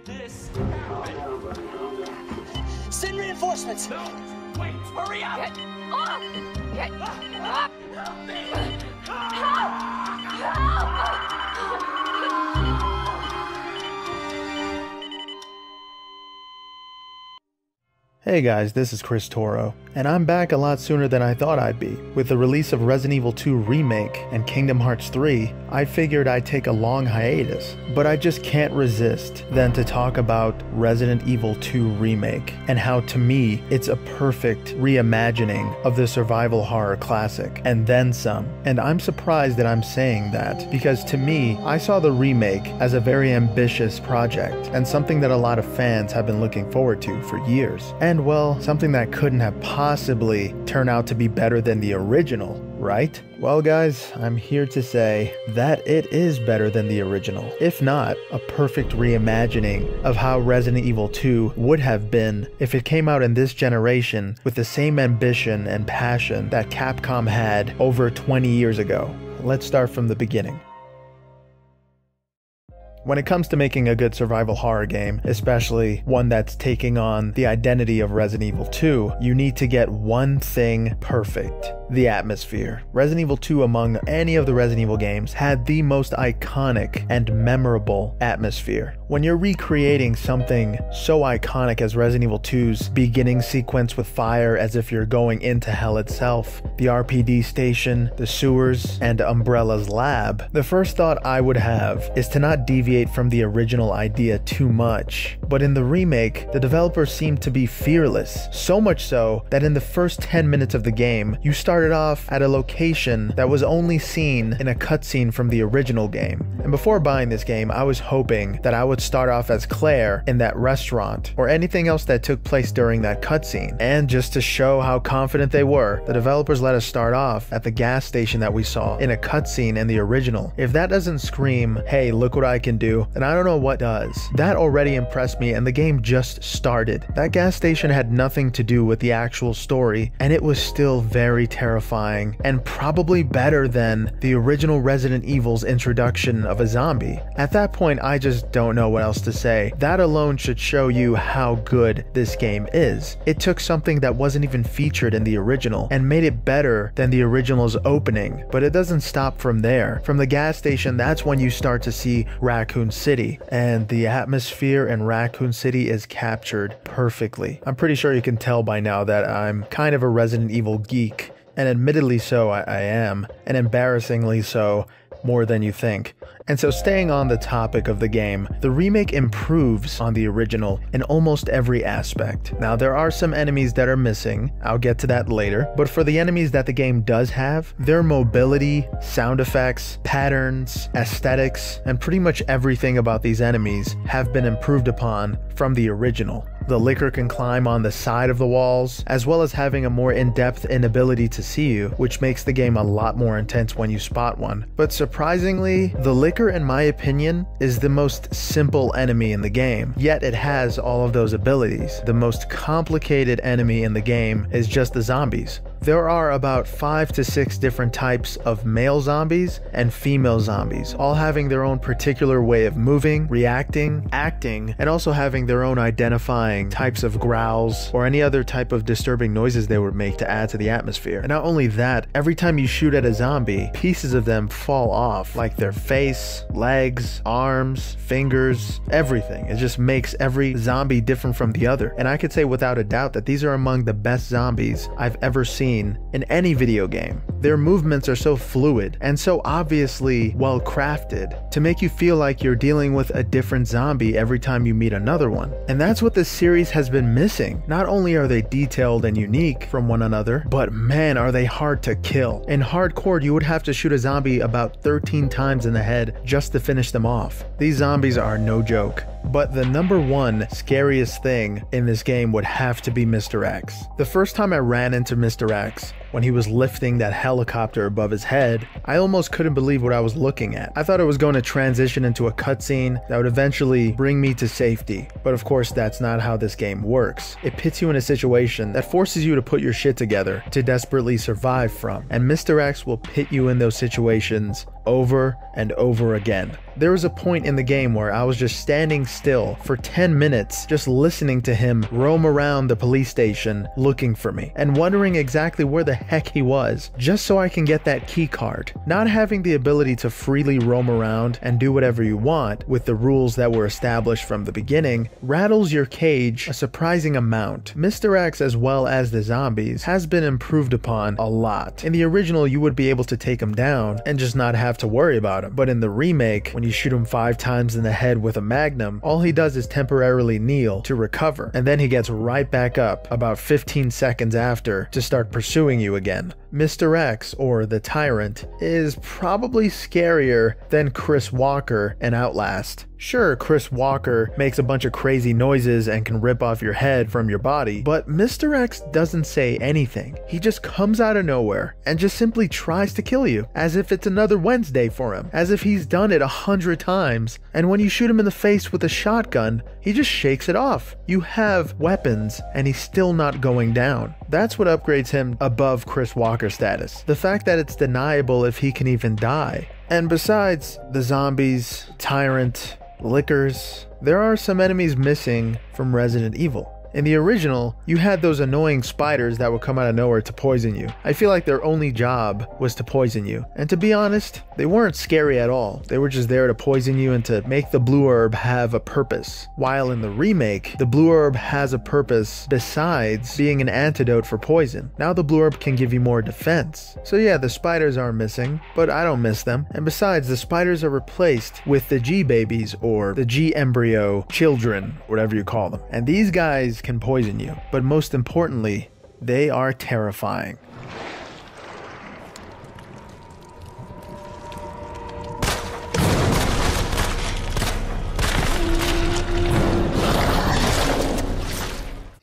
this happen? Send reinforcements! No! Wait! Hurry up! Get off! Get off! Help me! Hey guys, this is Chris Toro, and I'm back a lot sooner than I thought I'd be. With the release of Resident Evil 2 Remake and Kingdom Hearts 3, I figured I'd take a long hiatus, but I just can't resist then to talk about Resident Evil 2 Remake, and how to me, it's a perfect reimagining of the survival horror classic, and then some. And I'm surprised that I'm saying that, because to me, I saw the remake as a very ambitious project, and something that a lot of fans have been looking forward to for years. And well, something that couldn't have possibly turned out to be better than the original, right? Well guys, I'm here to say that it is better than the original, if not a perfect reimagining of how Resident Evil 2 would have been if it came out in this generation with the same ambition and passion that Capcom had over 20 years ago. Let's start from the beginning. When it comes to making a good survival horror game, especially one that's taking on the identity of Resident Evil 2, you need to get one thing perfect: the atmosphere. Resident Evil 2, among any of the Resident Evil games, had the most iconic and memorable atmosphere. When you're recreating something so iconic as Resident Evil 2's beginning sequence with fire as if you're going into hell itself, the RPD station, the sewers, and Umbrella's lab, the first thought I would have is to not deviate from the original idea too much. But in the remake, the developers seemed to be fearless, so much so that in the first 10 minutes of the game, you started off at a location that was only seen in a cutscene from the original game. And before buying this game, I was hoping that I would start off as Claire in that restaurant, or anything else that took place during that cutscene. And just to show how confident they were, the developers let us start off at the gas station that we saw in a cutscene in the original. If that doesn't scream, hey, look what I can do, then I don't know what does. That already impressed me, and the game just started. That gas station had nothing to do with the actual story, and it was still very terrifying, and probably better than the original Resident Evil's introduction of a zombie. At that point, I just don't know what else to say. That alone should show you how good this game is. It took something that wasn't even featured in the original and made it better than the original's opening, but it doesn't stop from there. From the gas station, that's when you start to see Raccoon City, and the atmosphere in Raccoon City is captured perfectly. I'm pretty sure you can tell by now that I'm kind of a Resident Evil geek, and admittedly so I am, and embarrassingly so, more than you think. And so, staying on the topic of the game, the remake improves on the original in almost every aspect. Now, there are some enemies that are missing, I'll get to that later, but for the enemies that the game does have, their mobility, sound effects, patterns, aesthetics, and pretty much everything about these enemies have been improved upon from the original. The Licker can climb on the side of the walls, as well as having a more in-depth inability to see you, which makes the game a lot more intense when you spot one. But surprisingly, the Licker, in my opinion, is the most simple enemy in the game, yet it has all of those abilities. The most complicated enemy in the game is just the zombies. There are about 5 to 6 different types of male zombies and female zombies, all having their own particular way of moving, reacting, acting, and also having their own identifying types of growls or any other type of disturbing noises they would make to add to the atmosphere. And not only that, every time you shoot at a zombie, pieces of them fall off, like their face, legs, arms, fingers, everything. It just makes every zombie different from the other. And I could say without a doubt that these are among the best zombies I've ever seen in any video game. Their movements are so fluid and so obviously well crafted to make you feel like you're dealing with a different zombie every time you meet another one. And that's what this series has been missing. Not only are they detailed and unique from one another, but man, are they hard to kill. In hardcore, you would have to shoot a zombie about 13 times in the head just to finish them off. These zombies are no joke. But the number one scariest thing in this game would have to be Mr.X. The first time I ran into Mr.X, when he was lifting that helicopter above his head, I almost couldn't believe what I was looking at. I thought it was going to transition into a cutscene that would eventually bring me to safety, but of course that's not how this game works. It pits you in a situation that forces you to put your shit together to desperately survive from, and Mr. X will pit you in those situations over and over again. There was a point in the game where I was just standing still for 10 minutes just listening to him roam around the police station looking for me and wondering exactly where the heck he was, just so I can get that key card. Not having the ability to freely roam around and do whatever you want with the rules that were established from the beginning rattles your cage a surprising amount. Mr. X, as well as the zombies, has been improved upon a lot. In the original, you would be able to take him down and just not have to worry about him, but in the remake, when you shoot him 5 times in the head with a magnum, all he does is temporarily kneel to recover, and then he gets right back up about 15 seconds after to start pursuing you again. Mr. X, or the Tyrant, is probably scarier than Chris Walker in Outlast. Sure, Chris Walker makes a bunch of crazy noises and can rip off your head from your body, but Mr. X doesn't say anything. He just comes out of nowhere and just simply tries to kill you, as if it's another Wednesday for him, as if he's done it 100 times, and when you shoot him in the face with a shotgun, he just shakes it off. You have weapons, and he's still not going down. That's what upgrades him above Chris Walker status. The fact that it's deniable if he can even die. And besides the zombies, Tyrant, Lickers, there are some enemies missing from Resident Evil. In the original, you had those annoying spiders that would come out of nowhere to poison you. I feel like their only job was to poison you. And to be honest, they weren't scary at all. They were just there to poison you and to make the blue herb have a purpose. While in the remake, the blue herb has a purpose besides being an antidote for poison. Now the blue herb can give you more defense. So yeah, the spiders are missing, but I don't miss them. And besides, the spiders are replaced with the G babies, or the G embryo children, whatever you call them. And these guys can poison you, but most importantly, they are terrifying.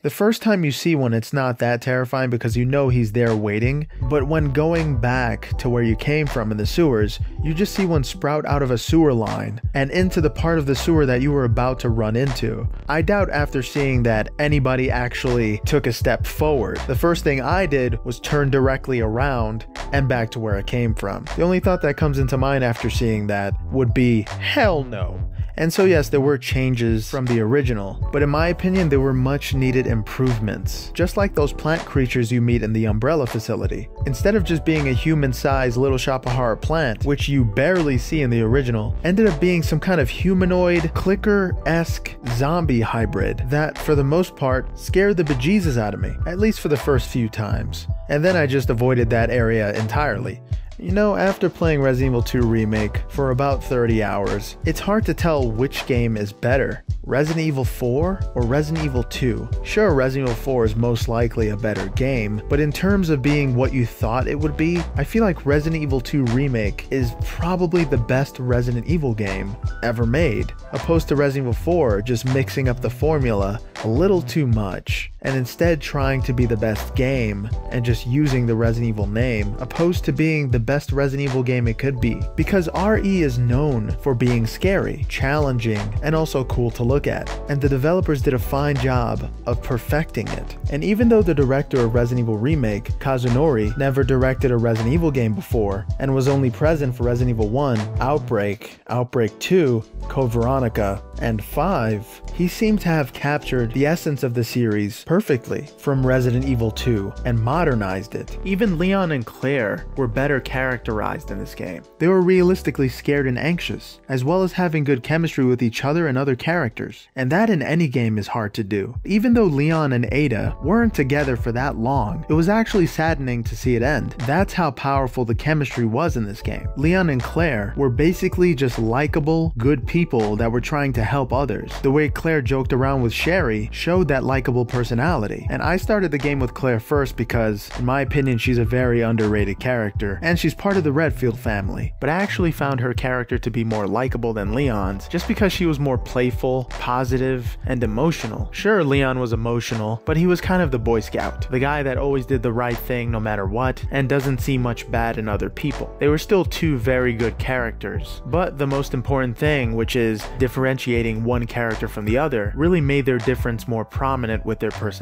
The first time you see one, it's not that terrifying because you know he's there waiting, but when going back to where you came from in the sewers, you just see one sprout out of a sewer line and into the part of the sewer that you were about to run into. I doubt after seeing that anybody actually took a step forward. The first thing I did was turn directly around and back to where I came from. The only thought that comes into mind after seeing that would be, hell no. And so yes, there were changes from the original, but in my opinion, there were much needed improvements. Just like those plant creatures you meet in the Umbrella facility. Instead of just being a human-sized Little Shop of Horror plant, which you barely see in the original, ended up being some kind of humanoid, clicker-esque zombie hybrid that, for the most part, scared the bejesus out of me, at least for the first few times. And then I just avoided that area entirely. You know, after playing Resident Evil 2 Remake for about 30 hours, it's hard to tell which game is better, Resident Evil 4 or Resident Evil 2. Sure, Resident Evil 4 is most likely a better game, but in terms of being what you thought it would be, I feel like Resident Evil 2 Remake is probably the best Resident Evil game ever made, opposed to Resident Evil 4 just mixing up the formula a little too much, and instead trying to be the best game and just using the Resident Evil name, opposed to being the best Resident Evil game it could be. Because RE is known for being scary, challenging, and also cool to look at, and the developers did a fine job of perfecting it. And even though the director of Resident Evil Remake, Kazunori, never directed a Resident Evil game before, and was only present for Resident Evil 1, Outbreak, Outbreak 2, Code Veronica, and 5, he seemed to have captured the essence of the series perfectly from Resident Evil 2 and modernized it. Even Leon and Claire were better characterized in this game. They were realistically scared and anxious, as well as having good chemistry with each other and other characters, and that in any game is hard to do. Even though Leon and Ada weren't together for that long, it was actually saddening to see it end. That's how powerful the chemistry was in this game. Leon and Claire were basically just likable, good people that were trying to help others. The way Claire joked around with Sherry showed that likable personality personality. And I started the game with Claire first because, in my opinion, she's a very underrated character, and she's part of the Redfield family. But I actually found her character to be more likable than Leon's, just because she was more playful, positive, and emotional. Sure, Leon was emotional, but he was kind of the Boy Scout, the guy that always did the right thing no matter what, and doesn't see much bad in other people. They were still two very good characters, but the most important thing, which is differentiating one character from the other, really made their difference more prominent with their personalities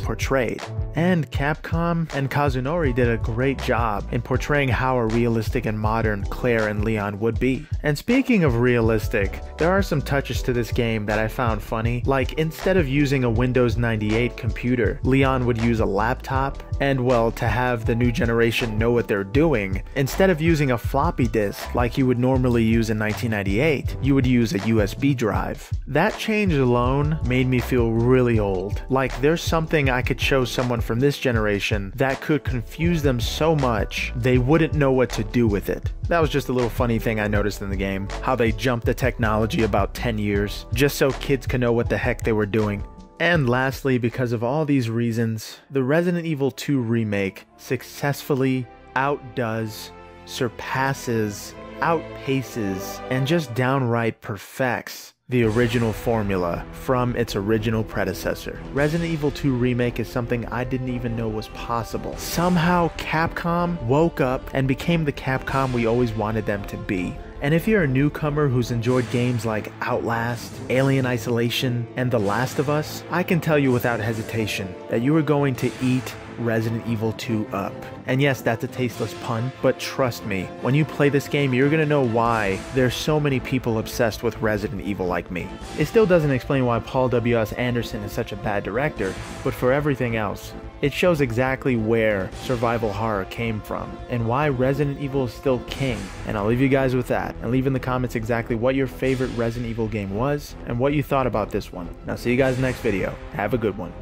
portrayed. And Capcom and Kazunori did a great job in portraying how a realistic and modern Claire and Leon would be. And speaking of realistic, there are some touches to this game that I found funny, like instead of using a Windows 98 computer, Leon would use a laptop, and well, to have the new generation know what they're doing, instead of using a floppy disk like you would normally use in 1998, you would use a USB drive. That change alone made me feel really old. Like there's something I could show someone from this generation that could confuse them so much they wouldn't know what to do with it. That was just a little funny thing I noticed in the game, how they jumped the technology about 10 years, just so kids could know what the heck they were doing. And lastly, because of all these reasons, the Resident Evil 2 remake successfully outdoes, surpasses, outpaces, and just downright perfects the original formula from its original predecessor. Resident Evil 2 Remake is something I didn't even know was possible. Somehow Capcom woke up and became the Capcom we always wanted them to be. And if you're a newcomer who's enjoyed games like Outlast, Alien Isolation, and The Last of Us, I can tell you without hesitation that you are going to eat Resident Evil 2 up. And yes, that's a tasteless pun, but trust me, when you play this game, you're gonna know why there's so many people obsessed with Resident Evil like me. It still doesn't explain why Paul W.S. Anderson is such a bad director, but for everything else, it shows exactly where survival horror came from and why Resident Evil is still king. And I'll leave you guys with that, and leave in the comments exactly what your favorite Resident Evil game was and what you thought about this one. Now see you guys next video. Have a good one.